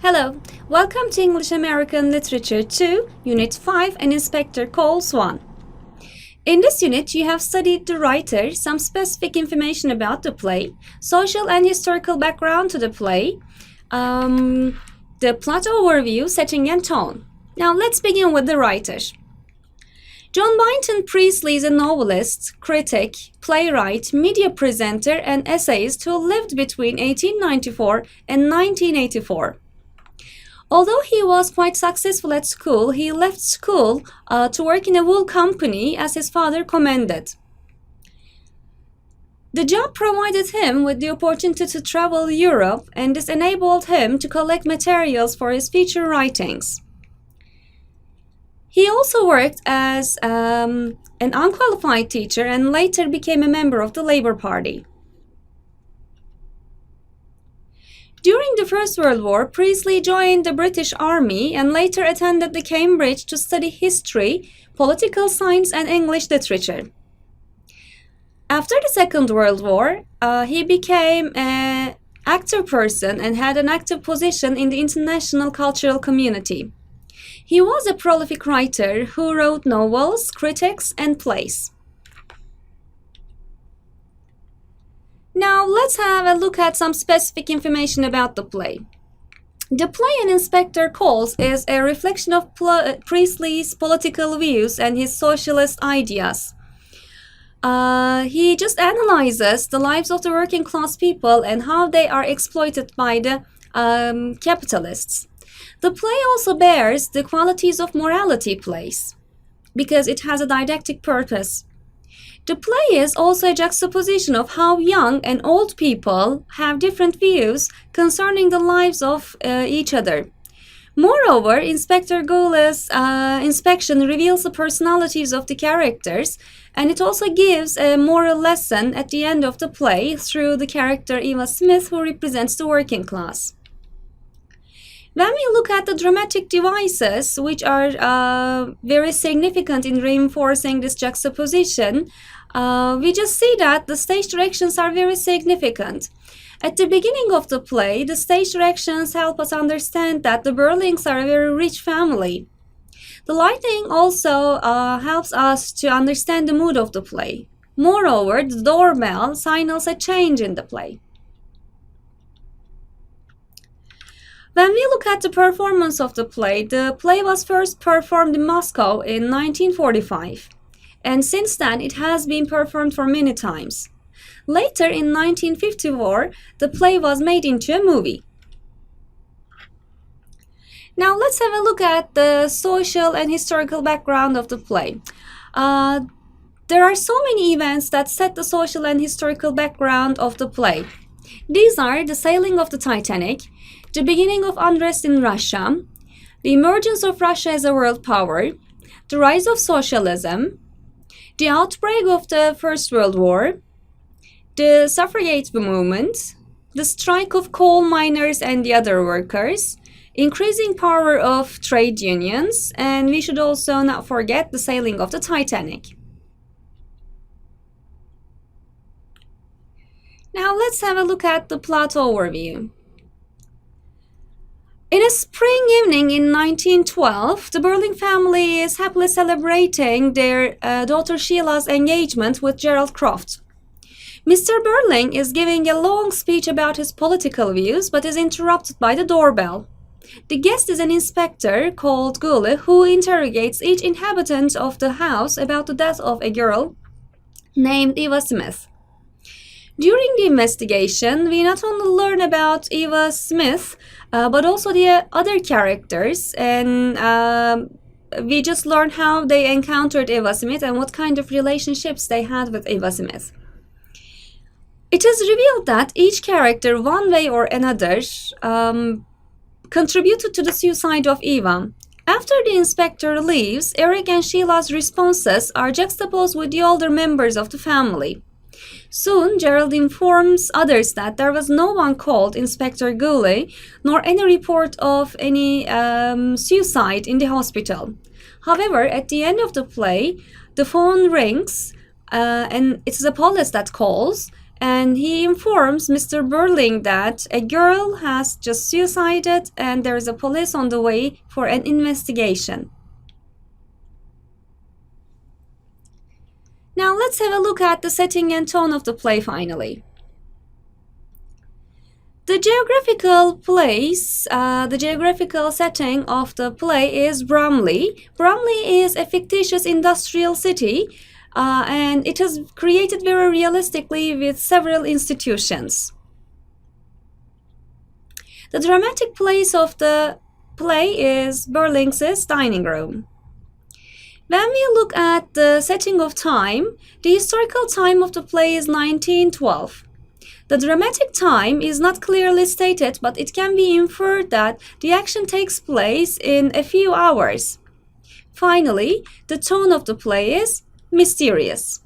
Hello, welcome to English American Literature 2, Unit 5 and Inspector Calls 1. In this unit, you have studied the writer, some specific information about the play, social and historical background to the play, the plot overview, setting and tone. Now let's begin with the writer. John Boynton Priestly is a novelist, critic, playwright, media presenter, and essayist who lived between 1894 and 1984. Although he was quite successful at school, he left school to work in a wool company as his father commanded. The job provided him with the opportunity to travel Europe, and this enabled him to collect materials for his future writings. He also worked as an unqualified teacher and later became a member of the Labour Party. During the First World War, Priestley joined the British Army and later attended the Cambridge to study history, political science, and English literature. After the Second World War, he became an active person and had an active position in the international cultural community. He was a prolific writer who wrote novels, critiques, and plays. Now let's have a look at some specific information about the play. The play An Inspector Calls is a reflection of Priestley's political views and his socialist ideas. He just analyzes the lives of the working class people and how they are exploited by the capitalists. The play also bears the qualities of morality plays because it has a didactic purpose. The play is also a juxtaposition of how young and old people have different views concerning the lives of each other. Moreover, Inspector Gould's inspection reveals the personalities of the characters, and it also gives a moral lesson at the end of the play through the character Eva Smith, who represents the working class. When we look at the dramatic devices, which are very significant in reinforcing this juxtaposition, we just see that the stage directions are very significant. At the beginning of the play, the stage directions help us understand that the Burlings are a very rich family. The lighting also helps us to understand the mood of the play. Moreover, the doorbell signals a change in the play. When we look at the performance of the play was first performed in Moscow in 1945, and since then it has been performed for many times. Later in 1954, the play was made into a movie. Now let's have a look at the social and historical background of the play. There are so many events that set the social and historical background of the play. These are the sailing of the Titanic, the beginning of unrest in Russia, the emergence of Russia as a world power, the rise of socialism, the outbreak of the First World War, the suffragette movement, the strike of coal miners and the other workers, increasing power of trade unions, and we should also not forget the sailing of the Titanic. Now let's have a look at the plot overview. In a spring evening in 1912, the Burling family is happily celebrating their daughter Sheila's engagement with Gerald Croft. Mr. Burling is giving a long speech about his political views but is interrupted by the doorbell. The guest is an inspector called Gould who interrogates each inhabitant of the house about the death of a girl named Eva Smith. During the investigation, we not only learn about Eva Smith, but also the other characters, and we just learn how they encountered Eva Smith and what kind of relationships they had with Eva Smith. It is revealed that each character, one way or another, contributed to the suicide of Eva. After the inspector leaves, Eric and Sheila's responses are juxtaposed with the older members of the family. Soon, Gerald informs others that there was no one called Inspector Gould, nor any report of any suicide in the hospital. However, at the end of the play, the phone rings, and it's the police that calls, and he informs Mr. Burling that a girl has just suicided and there is a police on the way for an investigation. Now let's have a look at the setting and tone of the play finally. The geographical setting of the play is Bromley. Bromley is a fictitious industrial city, and it is created very realistically with several institutions. The dramatic place of the play is Burling's dining room. When we look at the setting of time, the historical time of the play is 1912. The dramatic time is not clearly stated, but it can be inferred that the action takes place in a few hours. Finally, the tone of the play is mysterious.